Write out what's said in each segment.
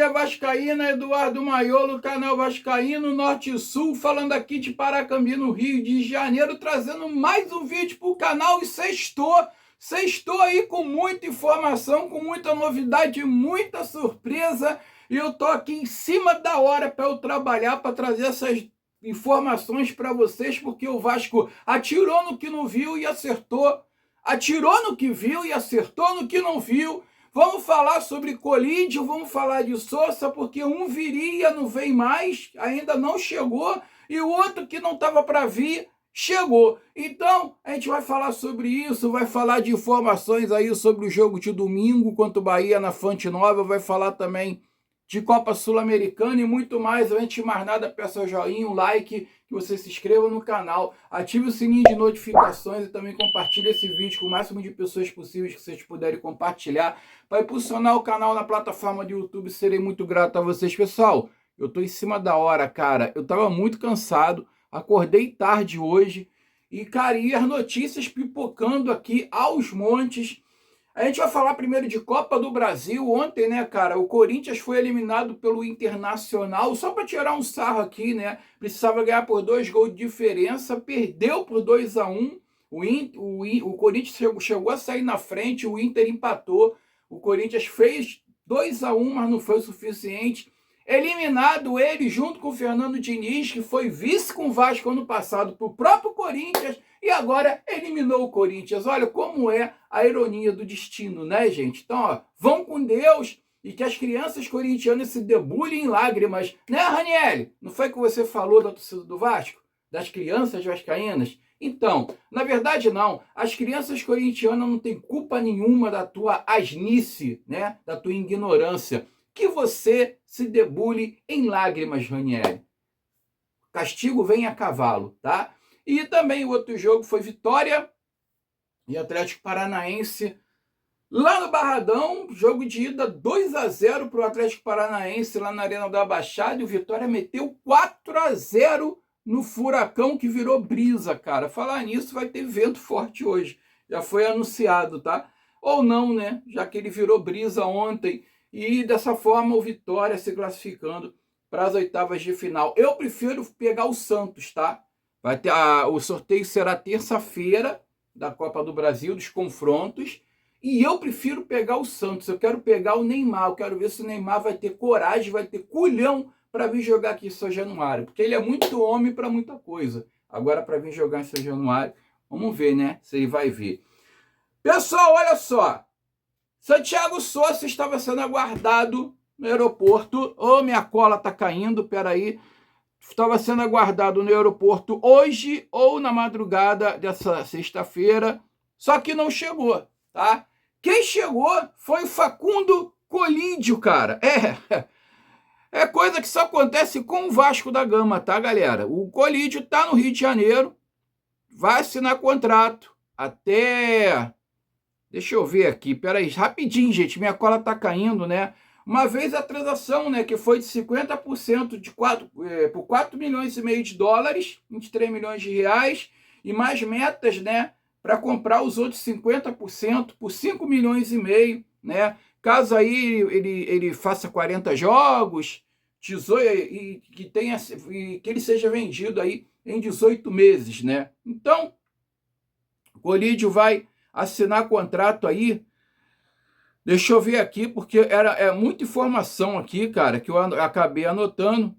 família vascaína, Eduardo Maiolo, canal Vascaíno Norte e Sul, falando aqui de Paracambi, no Rio de Janeiro, trazendo mais um vídeo para o canal. E sextou aí com muita informação, com muita novidade, muita surpresa, e eu tô aqui em cima da hora para eu trabalhar, para trazer essas informações para vocês, porque o Vasco atirou no que não viu e acertou, atirou no que viu e acertou no que não viu. Vamos falar sobre Colídio, vamos falar de Sousa, porque um viria, não vem mais, ainda não chegou, e o outro que não estava para vir, chegou. Então, a gente vai falar sobre isso, vai falar de informações aí sobre o jogo de domingo contra o Bahia na Fonte Nova, vai falar também de Copa Sul-Americana e muito mais. Antes de mais nada, peça o joinha, um like, que você se inscreva no canal, ative o sininho de notificações e também compartilhe esse vídeo com o máximo de pessoas possíveis que vocês puderem compartilhar, para impulsionar o canal na plataforma de YouTube. Serei muito grato a vocês, pessoal. Eu tô em cima da hora, cara. Eu tava muito cansado, acordei tarde hoje e, cara, e as notícias pipocando aqui aos montes. A gente vai falar primeiro de Copa do Brasil. Ontem, né, cara, o Corinthians foi eliminado pelo Internacional, só para tirar um sarro aqui, né? Precisava ganhar por 2 gols de diferença, perdeu por 2-1. O Corinthians chegou a sair na frente, o Inter empatou. O Corinthians fez 2-1, mas não foi o suficiente. Eliminado ele, junto com o Fernando Diniz, que foi vice com o Vasco ano passado, para o próprio Corinthians, e agora eliminou o Corinthians. Olha como é a ironia do destino, né, gente? Então, ó, vão com Deus e que as crianças corintianas se debulhem em lágrimas. Né, Raniele? Não foi que você falou da torcida do Vasco? Das crianças vascaínas? Então, na verdade não. As crianças corintianas não têm culpa nenhuma da tua asnice, né? Da tua ignorância. Que você se debule em lágrimas, Ranieri. Castigo vem a cavalo, tá? E também o outro jogo foi Vitória e Atlético Paranaense lá no Barradão. Jogo de ida 2-0 para o Atlético Paranaense lá na Arena da Baixada. E o Vitória meteu 4-0 no Furacão, que virou brisa, cara. Falar nisso, vai ter vento forte hoje. Já foi anunciado, tá? Ou não, né? Já que ele virou brisa ontem. E dessa forma o Vitória se classificando para as oitavas de final. Eu prefiro pegar o Santos, tá? Vai ter o sorteio será terça-feira da Copa do Brasil, dos confrontos. E eu prefiro pegar o Santos. Eu quero pegar o Neymar. Eu quero ver se o Neymar vai ter coragem, vai ter culhão para vir jogar aqui em São Januário. Porque ele é muito homem para muita coisa. Agora, para vir jogar em São Januário, vamos ver, né? Se ele vai vir. Pessoal, olha só. Santiago Sousa estava sendo aguardado no aeroporto. Ô, minha cola tá caindo, peraí. Estava sendo aguardado no aeroporto hoje ou na madrugada dessa sexta-feira, só que não chegou, tá? Quem chegou foi o Facundo Colídio, cara. É coisa que só acontece com o Vasco da Gama, tá, galera? O Colídio tá no Rio de Janeiro, vai assinar contrato até... Deixa eu ver aqui, peraí, rapidinho, gente, minha cola tá caindo, né? Uma vez a transação, né, que foi de 50% por 4 milhões e meio de dólares, 23 milhões de reais, e mais metas, né, para comprar os outros 50% por 5 milhões e meio, né? Caso aí ele faça 40 jogos, 18, e que ele seja vendido aí em 18 meses, né? Então, o Colídio vai assinar contrato aí. Deixa eu ver aqui, porque é muita informação aqui, cara, que eu acabei anotando,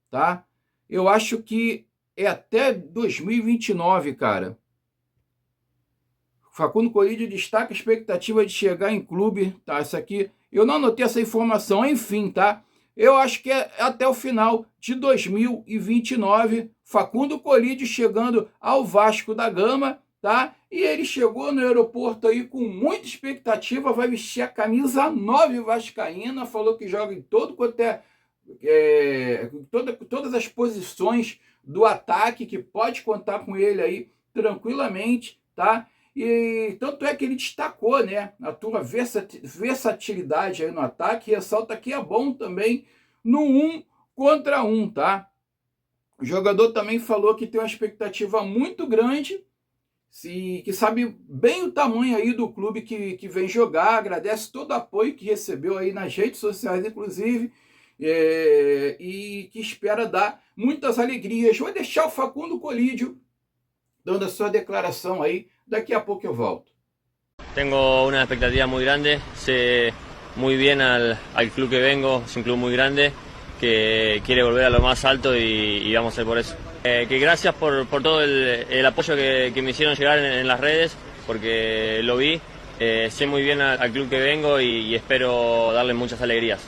tá? Eu acho que é até 2029, cara. Facundo Colídio destaca a expectativa de chegar em clube, tá? Isso aqui, eu não anotei essa informação, enfim, tá? Eu acho que é até o final de 2029, Facundo Colídio chegando ao Vasco da Gama, tá? E ele chegou no aeroporto aí com muita expectativa, vai vestir a camisa 9 vascaína, falou que joga em todo quanto todas as posições do ataque, que pode contar com ele aí tranquilamente, tá? E tanto é que ele destacou, né, a tua versatilidade aí no ataque, e ressalta que é bom também no 1 contra 1, tá? O jogador também falou que tem uma expectativa muito grande, que sabe bem o tamanho aí do clube que vem jogar, agradece todo o apoio que recebeu aí nas redes sociais, inclusive, e que espera dar muitas alegrias. Vou deixar o Facundo Colídio dando a sua declaração aí, daqui a pouco eu volto. Tengo una expectativa muy grande, sé muy bien al club que vengo, es un club muy grande que quiere volver a lo más alto y vamos a ir por eso. Que gracias por todo el apoyo que me hicieron llegar en las redes, porque lo vi, sé muy bien al club que vengo y espero darle muchas alegrías.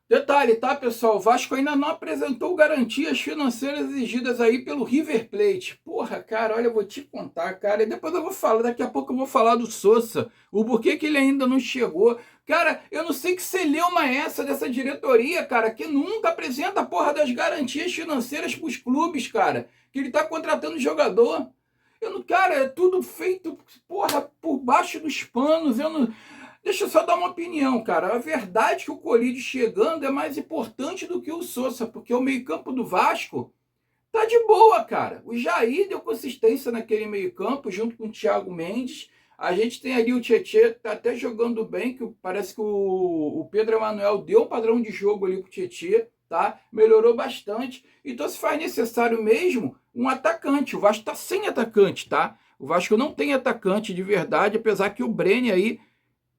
Detalhe, tá, pessoal? O Vasco ainda não apresentou garantias financeiras exigidas aí pelo River Plate. Porra, cara, olha, eu vou te contar, cara. E depois eu vou falar, daqui a pouco eu vou falar do Sousa. O porquê que ele ainda não chegou. Cara, eu não sei que celeuma é essa dessa diretoria, cara, que nunca apresenta a porra das garantias financeiras pros clubes, cara. Que ele tá contratando jogador. Cara, é tudo feito, porra, por baixo dos panos. Deixa eu só dar uma opinião, cara. A verdade é que o Colídio chegando é mais importante do que o Sousa, porque o meio-campo do Vasco tá de boa, cara. O Jair deu consistência naquele meio-campo, junto com o Thiago Mendes. A gente tem ali o Tietê, tá até jogando bem, que parece que o Pedro Emanuel deu um padrão de jogo ali pro Tietê, tá? Melhorou bastante. Então, se faz necessário mesmo, um atacante. O Vasco tá sem atacante, tá? O Vasco não tem atacante de verdade, apesar que o Brenner aí,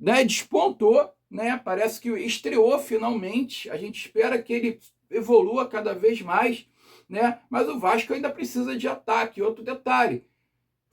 né, despontou, né, parece que estreou finalmente. A gente espera que ele evolua cada vez mais, né, mas o Vasco ainda precisa de ataque. Outro detalhe,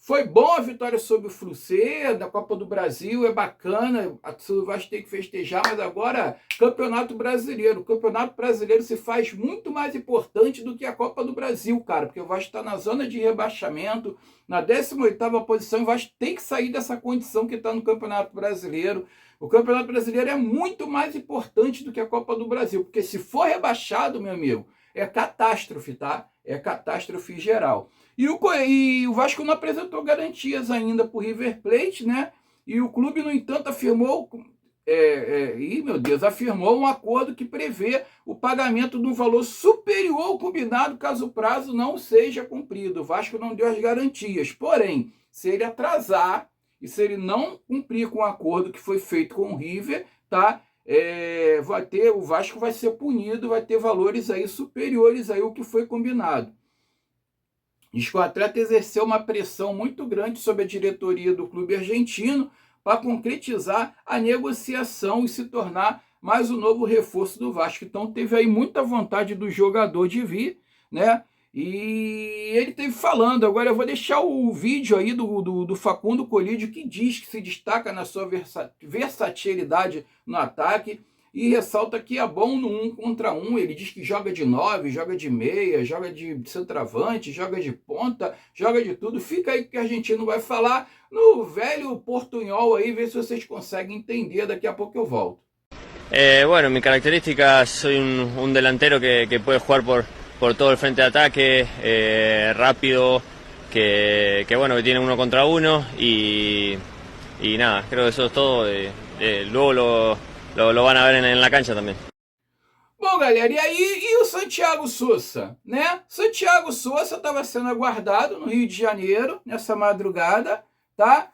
foi bom a vitória sobre o Fluminense da Copa do Brasil, é bacana, o Vasco tem que festejar, mas agora Campeonato Brasileiro. O Campeonato Brasileiro se faz muito mais importante do que a Copa do Brasil, cara, porque o Vasco está na zona de rebaixamento, na 18ª posição, o Vasco tem que sair dessa condição que está no Campeonato Brasileiro. O Campeonato Brasileiro é muito mais importante do que a Copa do Brasil, porque se for rebaixado, meu amigo, é catástrofe, tá? É catástrofe geral. E o Vasco não apresentou garantias ainda para o River Plate, né? E o clube, no entanto, afirmou um acordo que prevê o pagamento de um valor superior ao combinado caso o prazo não seja cumprido. O Vasco não deu as garantias. Porém, se ele atrasar e se ele não cumprir com o acordo que foi feito com o River, tá? O Vasco vai ser punido, vai ter valores aí superiores aí ao que foi combinado. Diz que o atleta exerceu uma pressão muito grande sobre a diretoria do clube argentino para concretizar a negociação e se tornar mais um novo reforço do Vasco. Então teve aí muita vontade do jogador de vir, né? E ele teve falando. Agora eu vou deixar o vídeo aí do Facundo Colídio, que diz que se destaca na sua versatilidade no ataque e ressalta que é bom no 1 contra 1. Ele diz que joga de 9, joga de meia, joga de centroavante, joga de ponta, joga de tudo. Fica aí que o argentino vai falar no velho portunhol aí, ver se vocês conseguem entender. Daqui a pouco eu volto. Bueno, mi característica, soy un delantero que puede jugar por todo el frente de ataque, rápido, que bueno, que tiene 1 contra 1 y nada, creo que eso es todo. Luego lo van a ver en la cancha também. Bom, galera, e o Santiago Sousa, né? Santiago Sousa estava sendo aguardado no Rio de Janeiro nessa madrugada, tá?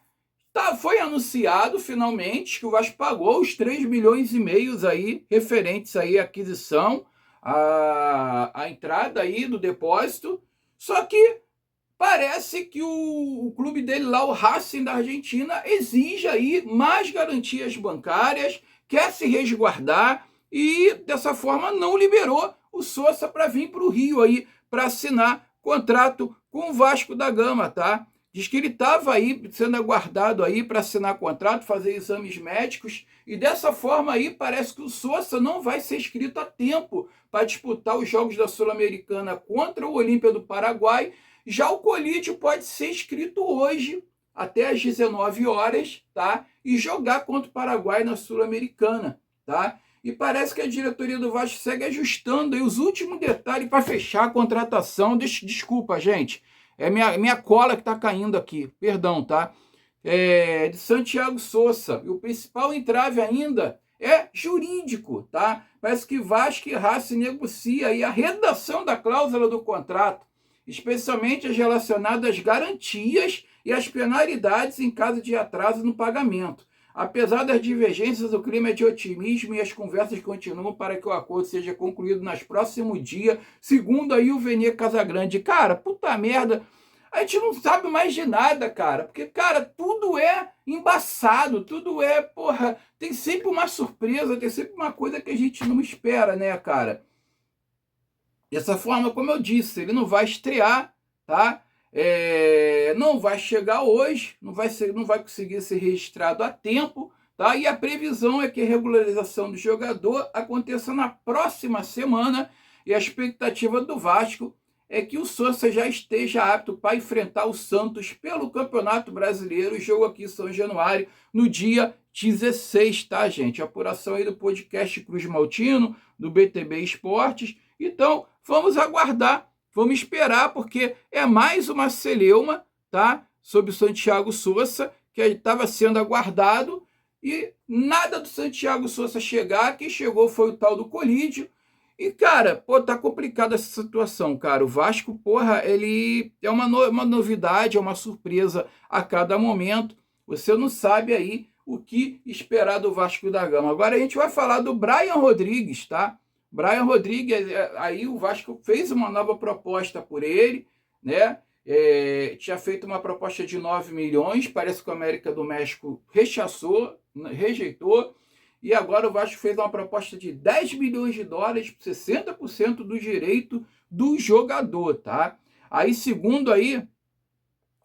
Foi anunciado finalmente que o Vasco pagou os 3,5 milhões aí referentes aí à aquisição, a entrada aí do depósito. Só que parece que o clube dele lá, o Racing da Argentina, exige aí mais garantias bancárias, quer se resguardar e dessa forma não liberou o Sousa para vir para o Rio aí para assinar contrato com o Vasco da Gama, tá? Diz que ele estava aí sendo aguardado aí para assinar contrato, fazer exames médicos e dessa forma aí parece que o Sousa não vai ser inscrito a tempo para disputar os Jogos da Sul-Americana contra o Olímpia do Paraguai. Já o Colídio pode ser inscrito hoje até às 19 horas, tá? E jogar contra o Paraguai na Sul-Americana, tá? E parece que a diretoria do Vasco segue ajustando aí os últimos detalhes para fechar a contratação. Desculpa, gente. É minha cola que está caindo aqui. Perdão, tá? De Santiago Sousa. E o principal entrave ainda é jurídico, tá? Parece que Vasco e Racing negocia aí a redação da cláusula do contrato, especialmente as relacionadas às garantias e às penalidades em caso de atraso no pagamento. Apesar das divergências, o clima é de otimismo e as conversas continuam para que o acordo seja concluído nos próximos dias, segundo aí o Vene Casagrande. Cara, puta merda, a gente não sabe mais de nada, cara, porque, cara, tudo é embaçado, tudo é, porra, tem sempre uma surpresa, tem sempre uma coisa que a gente não espera, né, cara? Dessa forma, como eu disse, ele não vai estrear, tá? Não vai chegar hoje, não vai conseguir ser registrado a tempo, tá? E a previsão é que a regularização do jogador aconteça na próxima semana, e a expectativa do Vasco é que o Sousa já esteja apto para enfrentar o Santos pelo Campeonato Brasileiro, jogo aqui em São Januário, no dia 16, tá, gente? Apuração aí do podcast Cruz Maltino, do BTB Esportes. Então, vamos aguardar, vamos esperar, porque é mais uma celeuma, tá? Sobre o Santiago Sousa, que estava sendo aguardado, e nada do Santiago Sousa chegar. Quem chegou foi o tal do Colídio. E, cara, pô, tá complicada essa situação, cara. O Vasco, porra, ele é uma novidade, é uma surpresa a cada momento. Você não sabe aí o que esperar do Vasco da Gama. Agora a gente vai falar do Brian Rodrigues, tá? Brian Rodrigues, aí o Vasco fez uma nova proposta por ele, né? Tinha feito uma proposta de 9 milhões, parece que o América do México rejeitou, e agora o Vasco fez uma proposta de 10 milhões de dólares, 60% do direito do jogador, tá? Aí, segundo aí,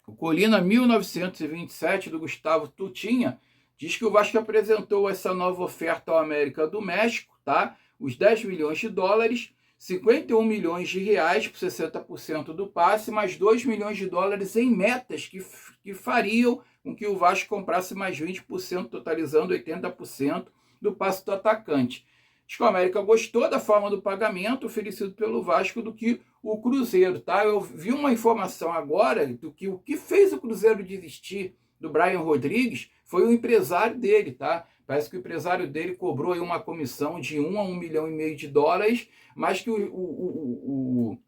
o Colina 1927, do Gustavo Tutinha, diz que o Vasco apresentou essa nova oferta ao América do México, tá? Os 10 milhões de dólares, 51 milhões de reais por 60% do passe, mais 2 milhões de dólares em metas que fariam com que o Vasco comprasse mais 20%, totalizando 80% do passe do atacante. Diz que o América gostou da forma do pagamento oferecido pelo Vasco do que o Cruzeiro, tá? Eu vi uma informação agora do que o que fez o Cruzeiro desistir do Brian Rodrigues foi o empresário dele, tá? Parece que o empresário dele cobrou aí uma comissão de 1 a 1,5 milhão de dólares, mas que o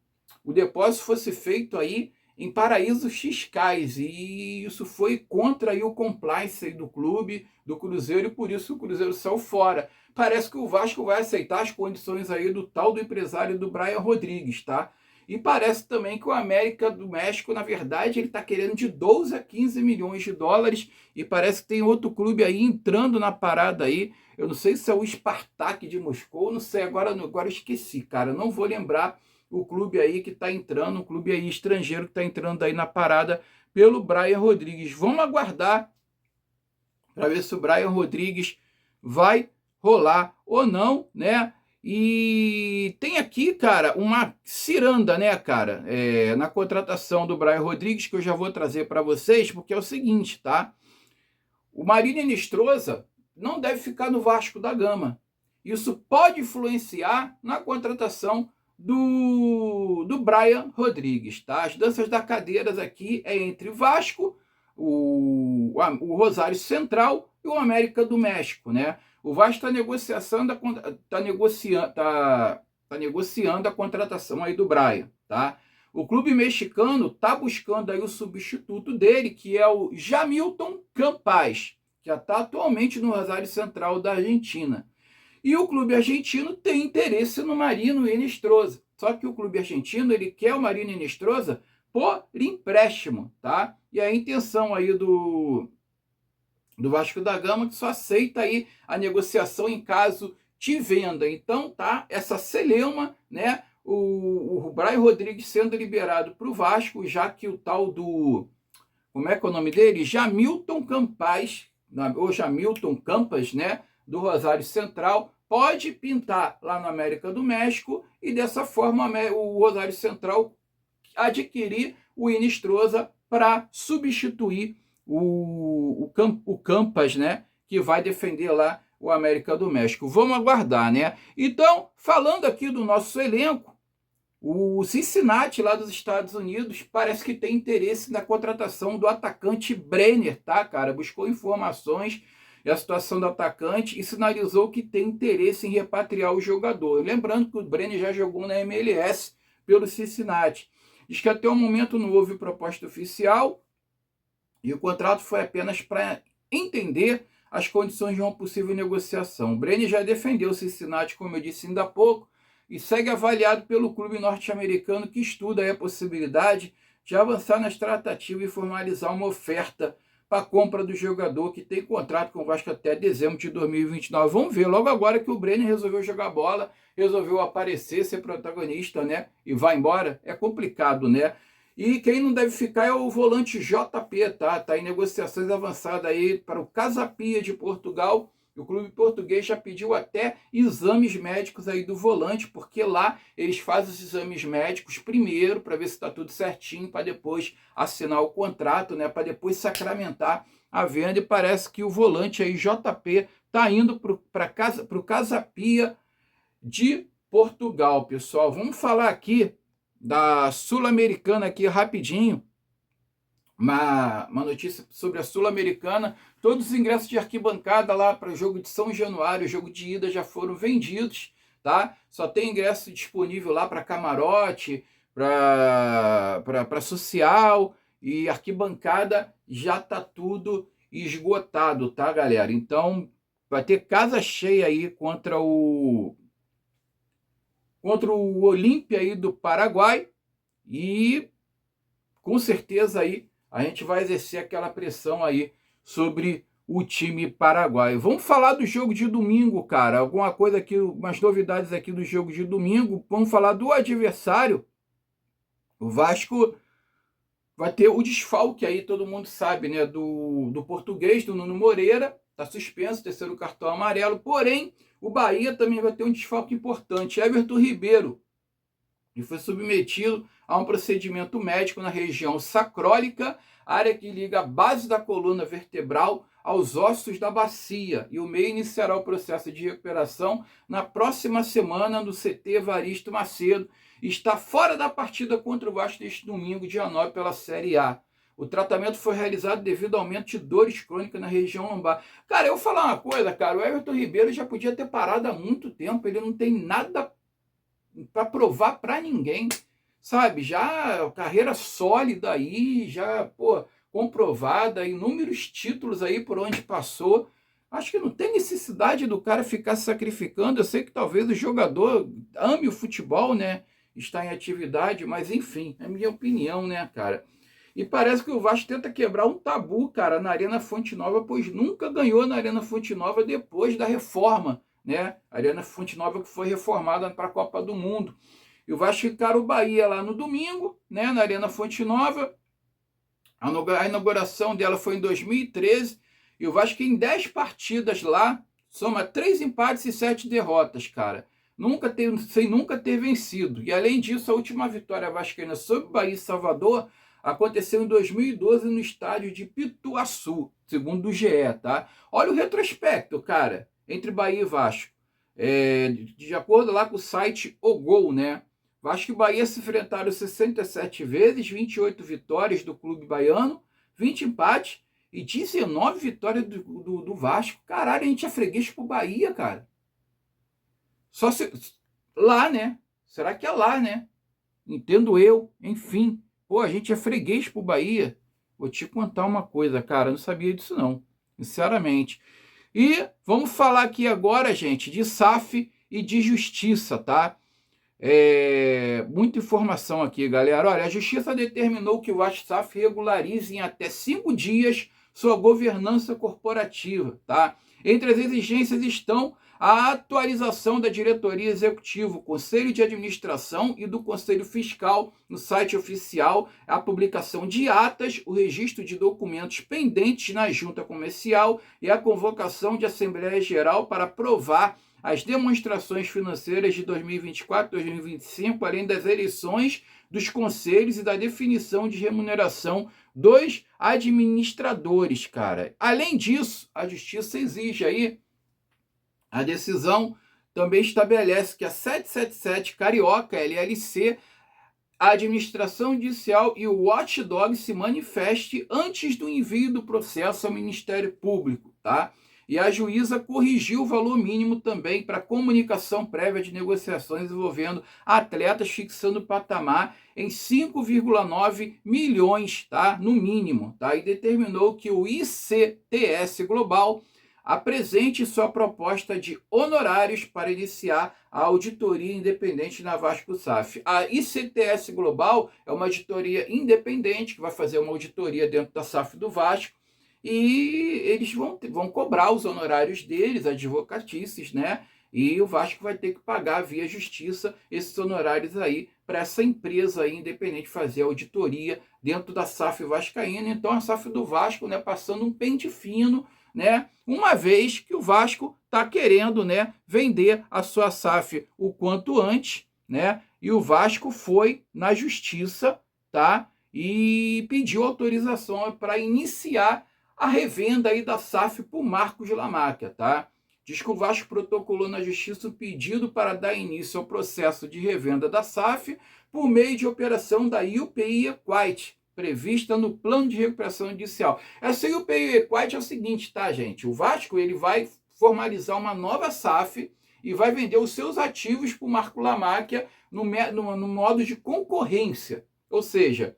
depósito fosse feito aí em paraísos fiscais, e isso foi contra aí o compliance aí do clube, do Cruzeiro, e por isso o Cruzeiro saiu fora. Parece que o Vasco vai aceitar as condições aí do tal do empresário do Brian Rodrigues, tá? E parece também que o América do México, na verdade, ele está querendo de 12 a 15 milhões de dólares, e parece que tem outro clube aí entrando na parada aí. Eu não sei se é o Spartak de Moscou, não sei, agora esqueci, cara, não vou lembrar o clube aí que está entrando, um clube aí estrangeiro que está entrando aí na parada pelo Brian Rodrigues. Vamos aguardar para ver se o Brian Rodrigues vai rolar ou não, né? E tem aqui, cara, uma ciranda, né, cara, na contratação do Brian Rodrigues, que eu já vou trazer para vocês, porque é o seguinte, tá? O Marília Nostroza não deve ficar no Vasco da Gama. Isso pode influenciar na contratação do Brian Rodrigues, tá? As danças da cadeiras aqui é entre o Vasco, o Rosário Central e o América do México, né? O Vasco está negociando a contratação aí do Brian, tá? O clube mexicano está buscando aí o substituto dele, que é o Jamilton Campas, que já está atualmente no Rosário Central da Argentina. E o clube argentino tem interesse no Marino Nostroza. Só que o clube argentino, ele quer o Marino Nostroza por empréstimo, tá? E a intenção aí do Vasco da Gama que só aceita aí a negociação em caso de venda. Então, tá, essa celeuma, né? O Brian Rodrigues sendo liberado para o Vasco, já que o tal do... Como é que é o nome dele? Jamilton Campas, ou Jamilton Campas, né? Do Rosário Central, pode pintar lá no América do México, e dessa forma o Rosário Central adquirir o Nostroza para substituir o Campas, né, que vai defender lá o América do México. Vamos aguardar, né? Então, falando aqui do nosso elenco, o Cincinnati, lá dos Estados Unidos, parece que tem interesse na contratação do atacante Brenner, tá, cara? Buscou informações e a situação do atacante e sinalizou que tem interesse em repatriar o jogador. Lembrando que o Brenner já jogou na MLS pelo Cincinnati. Diz que até o momento não houve proposta oficial e o contrato foi apenas para entender as condições de uma possível negociação. O Brenner já defendeu o Cincinnati, como eu disse ainda há pouco, e segue avaliado pelo clube norte-americano, que estuda a possibilidade de avançar nas tratativas e formalizar uma oferta para a compra do jogador, que tem contrato com o Vasco até dezembro de 2029. Vamos ver, logo agora que o Brenner resolveu jogar bola, resolveu aparecer, ser protagonista, né? E vai embora, é complicado, né? E quem não deve ficar é o volante JP, tá? Tá em negociações avançadas aí para o Casa Pia de Portugal. O clube português já pediu até exames médicos aí do volante, porque lá eles fazem os exames médicos primeiro para ver se está tudo certinho, para depois assinar o contrato, né? Para depois sacramentar a venda. E parece que o volante aí, JP, está indo para o Casa Pia de Portugal, pessoal. Vamos falar aqui da Sul-Americana aqui rapidinho. Uma notícia sobre a Sul-Americana. Todos os ingressos de arquibancada lá para o jogo de São Januário, o jogo de ida, já foram vendidos, tá? Só tem ingresso disponível lá para camarote, para social, e arquibancada já tá tudo esgotado, tá, galera? Então vai ter casa cheia aí contra o Olímpia aí do Paraguai, e com certeza aí a gente vai exercer aquela pressão aí sobre o time paraguaio. Vamos falar do jogo de domingo, cara. Alguma coisa aqui, umas novidades aqui do jogo de domingo. Vamos falar do adversário. O Vasco vai ter o desfalque aí, todo mundo sabe, né? Do português, do Nuno Moreira. Está suspenso, terceiro cartão amarelo. Porém, o Bahia também vai ter um desfalque importante. Everton Ribeiro, e foi submetido a um procedimento médico na região sacrólica, área que liga a base da coluna vertebral aos ossos da bacia, e o meia iniciará o processo de recuperação na próxima semana no CT Evaristo Macedo, e está fora da partida contra o Vasco deste domingo, dia 9, pela Série A. O tratamento foi realizado devido ao aumento de dores crônicas na região lombar. Cara, eu vou falar uma coisa, cara, o Everton Ribeiro já podia ter parado há muito tempo, ele não tem nada para provar para ninguém, sabe? Já carreira sólida aí, já, pô, comprovada, inúmeros títulos aí por onde passou. Acho que não tem necessidade do cara ficar se sacrificando. Eu sei que talvez o jogador ame o futebol, né? Está em atividade, mas enfim, é a minha opinião, né, cara? E parece que o Vasco tenta quebrar um tabu, cara, na Arena Fonte Nova, pois nunca ganhou na Arena Fonte Nova depois da reforma, né? A Arena Fonte Nova que foi reformada para a Copa do Mundo. E o Vasco encara o Bahia lá no domingo, né? Na Arena Fonte Nova. A inauguração dela foi em 2013. E o Vasco em 10 partidas lá soma 3 empates e 7 derrotas, cara. Sem nunca ter vencido. E além disso, a última vitória vascaína sobre o Bahia e Salvador aconteceu em 2012 no estádio de Pituaçu, segundo o GE, tá? Olha o retrospecto, cara, entre Bahia e Vasco. De acordo lá com o site O Gol, né? Vasco e Bahia se enfrentaram 67 vezes, 28 vitórias do clube baiano, 20 empates e 19 vitórias do Vasco. Caralho, a gente é freguês pro Bahia, cara. Só se... lá, né? Será que é lá, né? Entendo eu, enfim. Pô, a gente é freguês pro Bahia. Vou te contar uma coisa, cara. Eu não sabia disso, não. Sinceramente. E vamos falar aqui agora, gente, de SAF e de justiça, tá? Muita informação aqui, galera. Olha, a justiça determinou que o Vasco regularize em até 5 dias sua governança corporativa, tá? Entre as exigências estão a atualização da diretoria executiva, conselho de administração e do conselho fiscal no site oficial, a publicação de atas, o registro de documentos pendentes na junta comercial e a convocação de assembleia geral para aprovar as demonstrações financeiras de 2024 e 2025, além das eleições dos conselhos e da definição de remuneração dos administradores, cara. Além disso, a justiça exige aí, a decisão também estabelece que a 777 Carioca, LLC, a administração judicial e o Watchdog se manifeste antes do envio do processo ao Ministério Público, tá? E a juíza corrigiu o valor mínimo também para comunicação prévia de negociações envolvendo atletas, fixando o patamar em 5,9 milhões, tá? No mínimo, tá? E determinou que o ICTS Global apresente sua proposta de honorários para iniciar a auditoria independente na Vasco SAF. A ICTS Global é uma auditoria independente que vai fazer uma auditoria dentro da SAF do Vasco e eles vão cobrar os honorários deles, advocatícios, né? E o Vasco vai ter que pagar via justiça esses honorários aí para essa empresa aí independente fazer auditoria dentro da SAF vascaína. Então a SAF do Vasco, né, passando um pente fino, né, uma vez que o Vasco está querendo, né, vender a sua SAF o quanto antes, né, e o Vasco foi na justiça, tá, e pediu autorização para iniciar a revenda aí da SAF para o Marcos Lamáquia, tá? Diz que o Vasco protocolou na justiça o pedido para dar início ao processo de revenda da SAF por meio de operação da UPI Equite, prevista no plano de recuperação judicial. Essa UPI Equite é o seguinte, tá, gente? O Vasco ele vai formalizar uma nova SAF e vai vender os seus ativos para o Marco Lamáquia no modo de concorrência. Ou seja,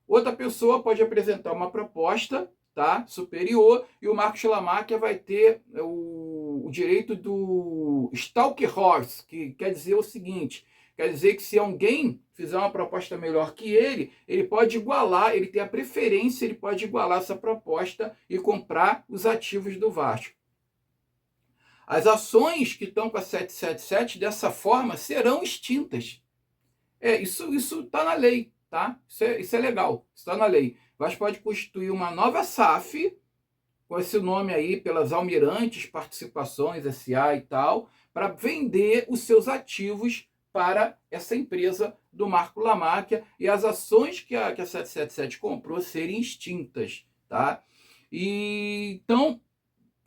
outra pessoa pode apresentar uma proposta, tá, superior, e o Marcos Lamáquia vai ter o direito do Stalk Horse, que quer dizer o seguinte, quer dizer que se alguém fizer uma proposta melhor que ele pode igualar, ele tem a preferência, ele pode igualar essa proposta e comprar os ativos do Vasco. As ações que estão com a 777 dessa forma serão extintas. Isso está na lei, tá? Isso é legal, está na lei. O Vasco pode constituir uma nova SAF, com esse nome aí, pelas Almirantes Participações S.A. e tal, para vender os seus ativos para essa empresa do Marco Lamáquia e as ações que a 777 comprou serem extintas, tá? E, então,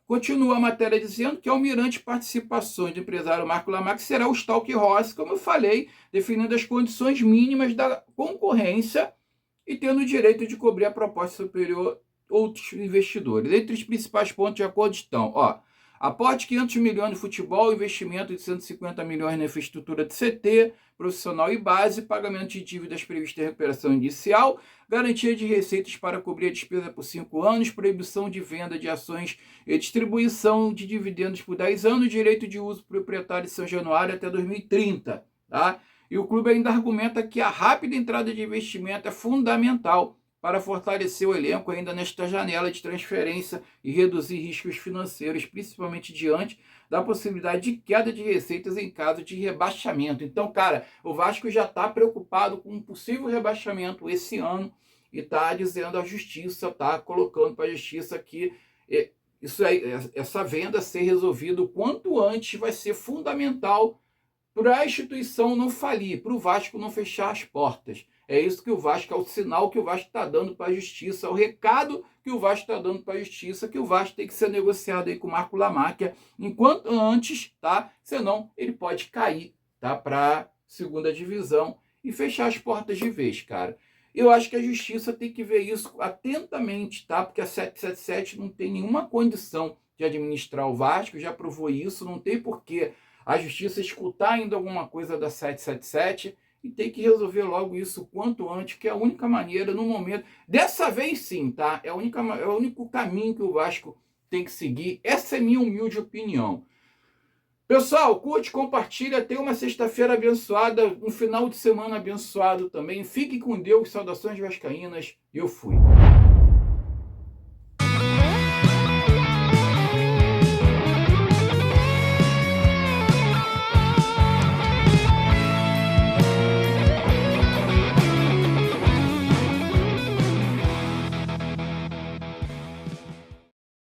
continua a matéria dizendo que a Almirante Participações do empresário Marco Lamáquia será o Stalk Horse, como eu falei, definindo as condições mínimas da concorrência e tendo o direito de cobrir a proposta superior outros investidores. Entre os principais pontos de acordo estão, aporte de 500 milhões no futebol, investimento de 150 milhões na infraestrutura de CT, profissional e base, pagamento de dívidas previstas em recuperação inicial, garantia de receitas para cobrir a despesa por 5 anos, proibição de venda de ações e distribuição de dividendos por 10 anos, direito de uso proprietário de São Januário até 2030, tá? E o clube ainda argumenta que a rápida entrada de investimento é fundamental para fortalecer o elenco ainda nesta janela de transferência e reduzir riscos financeiros, principalmente diante da possibilidade de queda de receitas em caso de rebaixamento. Então, cara, o Vasco já está preocupado com um possível rebaixamento esse ano e está dizendo à justiça, está colocando para a justiça que essa venda ser resolvida o quanto antes vai ser fundamental para a instituição não falir, para o Vasco não fechar as portas. É isso que o Vasco, é o sinal que o Vasco está dando para a justiça, é o recado que o Vasco está dando para a justiça, que o Vasco tem que ser negociado aí com o Marco Lamáquia, enquanto antes, tá? Senão ele pode cair, tá? Para a segunda divisão e fechar as portas de vez, cara. Eu acho que a justiça tem que ver isso atentamente, tá? Porque a 777 não tem nenhuma condição de administrar o Vasco, já provou isso, não tem porquê a justiça escutar ainda alguma coisa da 777 e tem que resolver logo isso o quanto antes, que é a única maneira no momento. Dessa vez sim, tá? É o único caminho que o Vasco tem que seguir. Essa é minha humilde opinião. Pessoal, curte, compartilha, tenha uma sexta-feira abençoada, um final de semana abençoado também. Fique com Deus, saudações vascaínas, eu fui.